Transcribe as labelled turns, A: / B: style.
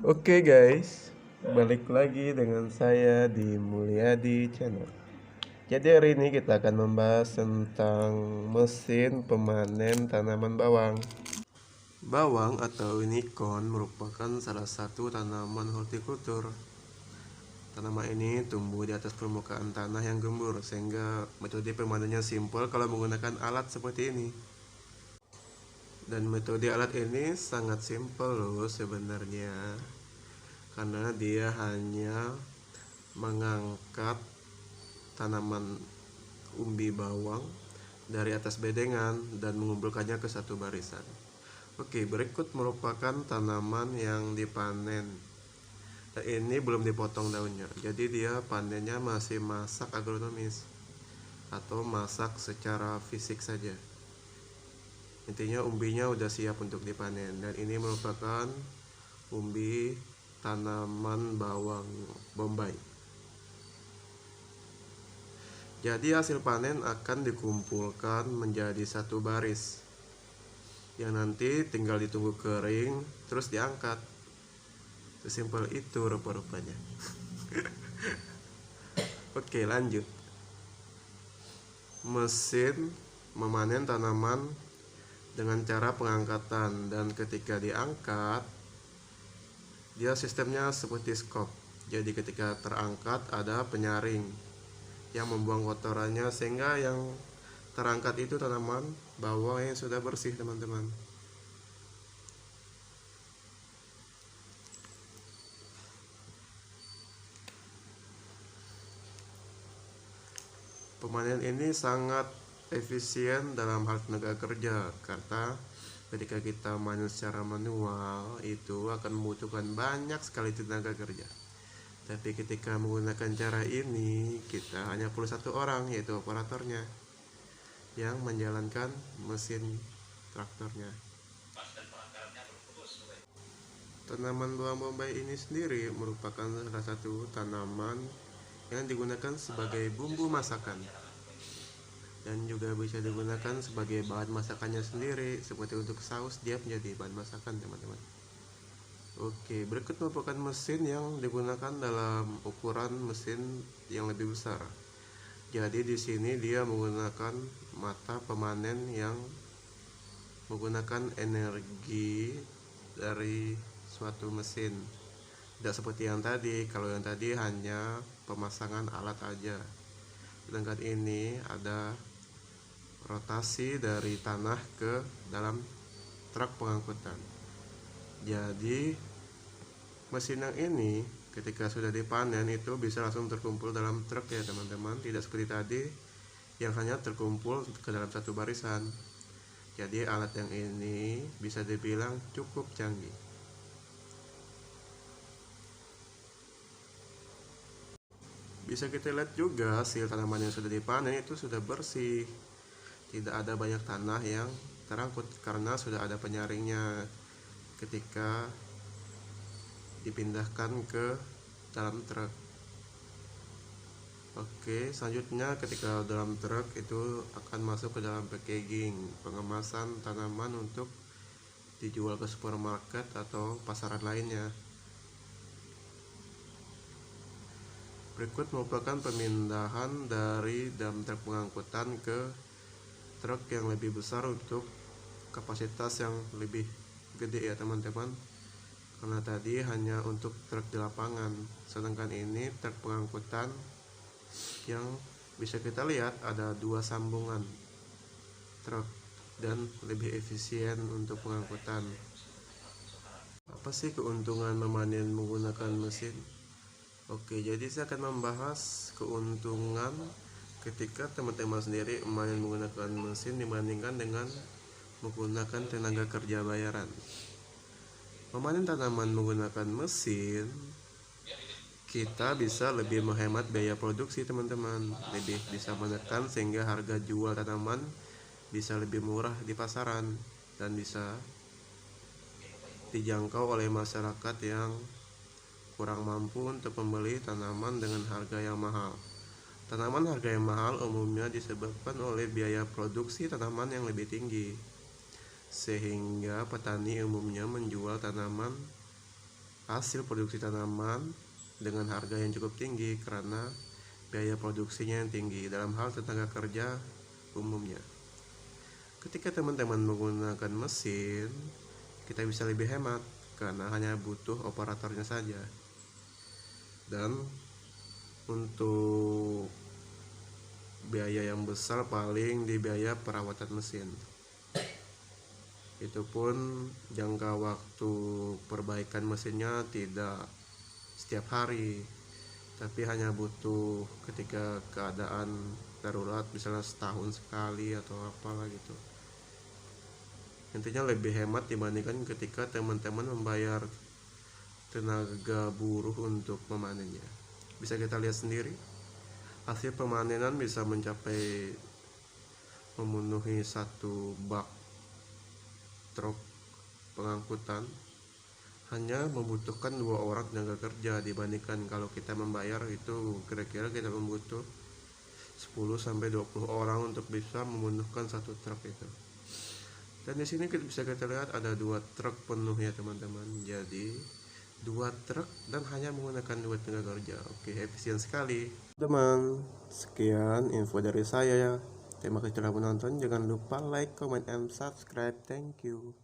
A: Oke guys, balik lagi dengan saya di Mulyadi Channel. Jadi hari ini kita akan membahas tentang mesin pemanen tanaman bawang. Bawang atau unicorn merupakan salah satu tanaman hortikultur. Tanaman ini tumbuh di atas permukaan tanah yang gembur, sehingga metode pemanennya simpel kalau menggunakan alat seperti ini. Dan metode alat ini sangat simpel loh sebenarnya, karena dia hanya mengangkat tanaman umbi bawang dari atas bedengan dan mengumpulkannya ke satu barisan. Oke, berikut merupakan tanaman yang dipanen. Ini belum dipotong daunnya, jadi dia panennya masih masak agronomis atau masak secara fisik saja. Intinya umbinya udah siap untuk dipanen, dan ini merupakan umbi tanaman bawang bombay. Jadi hasil panen akan dikumpulkan menjadi satu baris yang nanti tinggal ditunggu kering terus diangkat. Sesimpel itu rupa-rupanya. Oke, lanjut. Mesin memanen tanaman dengan cara pengangkatan, dan ketika diangkat dia sistemnya seperti skop. Jadi ketika terangkat ada penyaring yang membuang kotorannya, sehingga yang terangkat itu tanaman bawang yang sudah bersih, teman-teman. Pemanen ini sangat efisien dalam hal tenaga kerja, karena ketika kita manen secara manual itu akan membutuhkan banyak sekali tenaga kerja. Tapi ketika menggunakan cara ini, kita hanya perlu satu orang, yaitu operatornya, yang menjalankan mesin traktornya. Tanaman bawang bombay ini sendiri merupakan salah satu tanaman yang digunakan sebagai bumbu masakan, dan juga bisa digunakan sebagai bahan masakannya sendiri. Seperti untuk saus, dia menjadi bahan masakan, teman-teman. Oke, berikut merupakan mesin yang digunakan dalam ukuran mesin yang lebih besar. Jadi di sini dia menggunakan mata pemanen yang menggunakan energi dari suatu mesin. Tidak seperti yang tadi. Kalau yang tadi hanya pemasangan alat aja, sedangkan ini ada rotasi dari tanah ke dalam truk pengangkutan. Jadi mesin yang ini ketika sudah dipanen itu bisa langsung terkumpul dalam truk ya teman-teman, tidak seperti tadi yang hanya terkumpul ke dalam satu barisan. Jadi alat yang ini bisa dibilang cukup canggih. Bisa kita lihat juga hasil tanaman yang sudah dipanen itu sudah bersih, tidak ada banyak tanah yang terangkut karena sudah ada penyaringnya ketika dipindahkan ke dalam truk. Oke, selanjutnya ketika dalam truk itu akan masuk ke dalam packaging, pengemasan tanaman untuk dijual ke supermarket atau pasaran lainnya. Berikut merupakan pemindahan dari dalam truk pengangkutan ke truk yang lebih besar untuk kapasitas yang lebih gede ya teman-teman, karena tadi hanya untuk truk di lapangan, sedangkan ini truk pengangkutan yang bisa kita lihat ada dua sambungan truk dan lebih efisien untuk pengangkutan. Apa sih keuntungan memanen menggunakan mesin? Oke, jadi saya akan membahas keuntungan ketika teman-teman sendiri memanen menggunakan mesin dibandingkan dengan menggunakan tenaga kerja bayaran. Memanen tanaman menggunakan mesin, kita bisa lebih menghemat biaya produksi teman-teman, lebih bisa menekan sehingga harga jual tanaman bisa lebih murah di pasaran dan bisa dijangkau oleh masyarakat yang kurang mampu untuk membeli tanaman dengan harga yang mahal. Tanaman harga yang mahal umumnya disebabkan oleh biaya produksi tanaman yang lebih tinggi, sehingga petani umumnya menjual tanaman hasil produksi tanaman dengan harga yang cukup tinggi karena biaya produksinya yang tinggi dalam hal tenaga kerja umumnya. Ketika teman-teman menggunakan mesin, kita bisa lebih hemat karena hanya butuh operatornya saja. Dan untuk biaya yang besar paling di biaya perawatan mesin. Itu pun jangka waktu perbaikan mesinnya tidak setiap hari, tapi hanya butuh ketika keadaan darurat, misalnya setahun sekali atau apalah gitu. Intinya lebih hemat dibandingkan ketika teman-teman membayar tenaga buruh untuk memanennya. Bisa kita lihat sendiri, hasil pemanenan bisa mencapai memenuhi satu bak truk pengangkutan hanya membutuhkan 2 orang tenaga kerja, dibandingkan kalau kita membayar itu kira-kira kita membutuh 10-20 orang untuk bisa memenuhkan satu truk itu. Dan di sini bisa kita lihat ada 2 truk penuh ya teman-teman. Jadi 2 truk dan hanya menggunakan 2 tenaga kerja. Oke, efisien sekali teman. Sekian info dari saya ya. Terima kasih telah menonton. Jangan lupa like, comment, and subscribe. Thank you.